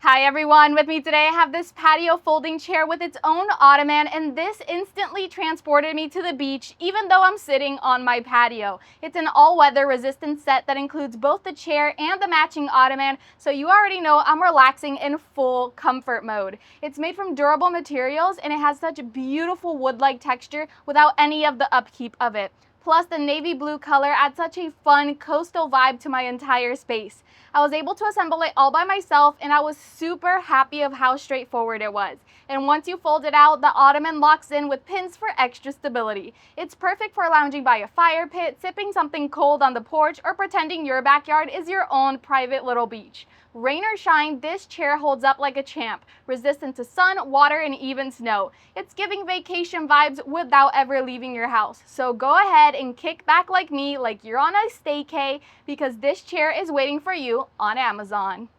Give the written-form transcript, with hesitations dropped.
Hi everyone, with me today I have this patio folding chair with its own ottoman, and this instantly transported me to the beach even though I'm sitting on my patio. It's an all-weather resistant set that includes both the chair and the matching ottoman, so you already know I'm relaxing in full comfort mode. It's made from durable materials and it has such beautiful wood-like texture without any of the upkeep of it. Plus, the navy blue color adds such a fun coastal vibe to my entire space. I was able to assemble it all by myself and I was super happy of how straightforward it was. And once you fold it out, the ottoman locks in with pins for extra stability. It's perfect for lounging by a fire pit, sipping something cold on the porch, or pretending your backyard is your own private little beach. Rain or shine, this chair holds up like a champ, resistant to sun, water, and even snow. It's giving vacation vibes without ever leaving your house. So go ahead and kick back like me, like you're on a staycay, because this chair is waiting for you on Amazon.